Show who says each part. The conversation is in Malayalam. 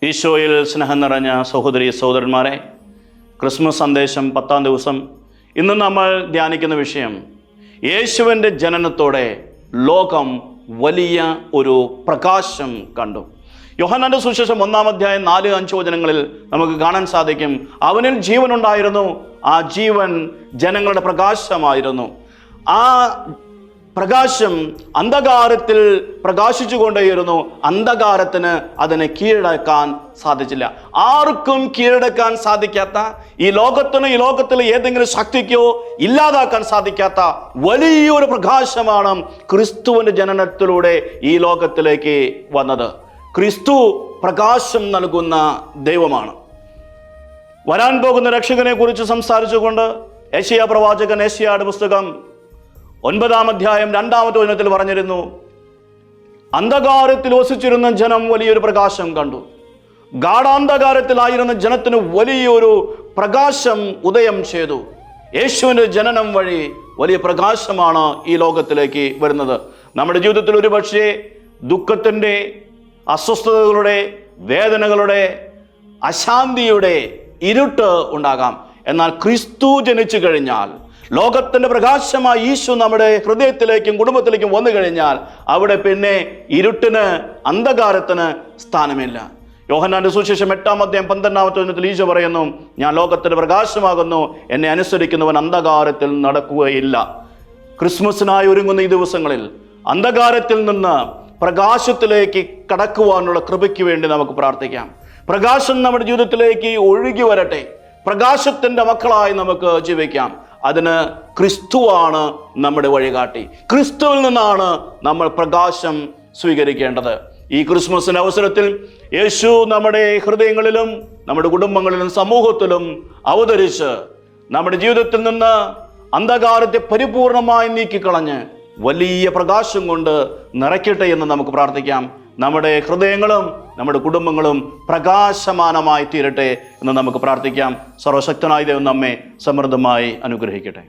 Speaker 1: ഈശോയിൽ സ്നേഹം നിറഞ്ഞ സഹോദരി സഹോദരന്മാരെ, ക്രിസ്മസ് സന്ദേശം 10-ാം ദിവസം ഇന്ന് നമ്മൾ ധ്യാനിക്കുന്ന വിഷയം, യേശുവിൻ്റെ ജനനത്തോടെ ലോകം വലിയ ഒരു പ്രകാശം കണ്ടു. യോഹന്നാന്റെ സുവിശേഷം 1-ാം അധ്യായം 4-5 വചനങ്ങളിൽ നമുക്ക് കാണാൻ സാധിക്കും, അവനിൽ ജീവനുണ്ടായിരുന്നു, ആ ജീവൻ ജനങ്ങളുടെ പ്രകാശമായിരുന്നു. ആ പ്രകാശം അന്ധകാരത്തിൽ പ്രകാശിച്ചുകൊണ്ടേയിരുന്നു. അന്ധകാരത്തിന് അതിനെ കീഴടക്കാൻ സാധിച്ചില്ല. ആർക്കും കീഴടക്കാൻ സാധിക്കാത്ത, ഈ ലോകത്തിലെ ഏതെങ്കിലും ശക്തിക്കോ ഇല്ലാതാക്കാൻ സാധിക്കാത്ത വലിയൊരു പ്രകാശമാണ് ക്രിസ്തുവിൻ്റെ ജനനത്തിലൂടെ ഈ ലോകത്തിലേക്ക് വന്നത്. ക്രിസ്തു പ്രകാശം നൽകുന്ന ദൈവമാണ്. വരാൻ പോകുന്ന രക്ഷകനെ കുറിച്ച് സംസാരിച്ചുകൊണ്ട് യെശയ്യാ പ്രവാചകൻ യെശയ്യായുടെ പുസ്തകം 9-ാം അധ്യായം 2-ാമത്തെ വചനത്തിൽ പറഞ്ഞിരുന്നു, അന്ധകാരത്തിൽ വസിച്ചിരുന്ന ജനം വലിയൊരു പ്രകാശം കണ്ടു. ഗാഢാന്ധകാരത്തിലായിരുന്ന ജനത്തിന് വലിയൊരു പ്രകാശം ഉദയം ചെയ്തു. യേശുവിൻ്റെ ജനനം വഴി വലിയ പ്രകാശമാണ് ഈ ലോകത്തിലേക്ക് വരുന്നത്. നമ്മുടെ ജീവിതത്തിൽ ഒരു പക്ഷേ ദുഃഖത്തിൻ്റെ, അസ്വസ്ഥതകളുടെ, വേദനകളുടെ, അശാന്തിയുടെ ഇരുട്ട് ഉണ്ടാകാം. എന്നാൽ ക്രിസ്തു ജനിച്ചു കഴിഞ്ഞാൽ, ലോകത്തിൻ്റെ പ്രകാശമായ ഈശോ നമ്മുടെ ഹൃദയത്തിലേക്കും കുടുംബത്തിലേക്കും വന്നു കഴിഞ്ഞാൽ അവിടെ പിന്നെ ഇരുട്ടിന്, അന്ധകാരത്തിന് സ്ഥാനമില്ല. യോഹന്നാന്റെ സുവിശേഷം 8-ാം അധ്യായം 12-ാമത്തെ വചനത്തിൽ ഈശോ പറയുന്നു, ഞാൻ ലോകത്തിൻ്റെ പ്രകാശമാകുന്നു, എന്നെ അനുസരിക്കുന്നവൻ അന്ധകാരത്തിൽ നടക്കുകയില്ല. ക്രിസ്മസിനായി ഒരുങ്ങുന്ന ഈ ദിവസങ്ങളിൽ അന്ധകാരത്തിൽ നിന്ന് പ്രകാശത്തിലേക്ക് കടക്കുവാനുള്ള കൃപയ്ക്ക് വേണ്ടി നമുക്ക് പ്രാർത്ഥിക്കാം. പ്രകാശം നമ്മുടെ ജീവിതത്തിലേക്ക് ഒഴുകി വരട്ടെ. പ്രകാശത്തിൻ്റെ മക്കളായി നമുക്ക് ജീവിക്കാം. അതിന് ക്രിസ്തുവാണ് നമ്മുടെ വഴികാട്ടി. ക്രിസ്തുവിൽ നിന്നാണ് നമ്മൾ പ്രകാശം സ്വീകരിക്കേണ്ടത്. ഈ ക്രിസ്മസിൻ്റെ അവസരത്തിൽ യേശു നമ്മുടെ ഹൃദയങ്ങളിലും നമ്മുടെ കുടുംബങ്ങളിലും സമൂഹത്തിലും അവതരിച്ച് നമ്മുടെ ജീവിതത്തിൽ നിന്ന് അന്ധകാരത്തെ പരിപൂർണമായി നീക്കിക്കളഞ്ഞ് വലിയ പ്രകാശം കൊണ്ട് നിറയ്ക്കട്ടെ എന്ന് നമുക്ക് പ്രാർത്ഥിക്കാം. നമ്മുടെ ഹൃദയങ്ങളും നമ്മുടെ കുടുംബങ്ങളും പ്രകാശമാനമായി തീരട്ടെ എന്ന് നമുക്ക് പ്രാർത്ഥിക്കാം. സർവശക്തനായ ദൈവം നമ്മെ സമൃദ്ധമായി അനുഗ്രഹിക്കട്ടെ.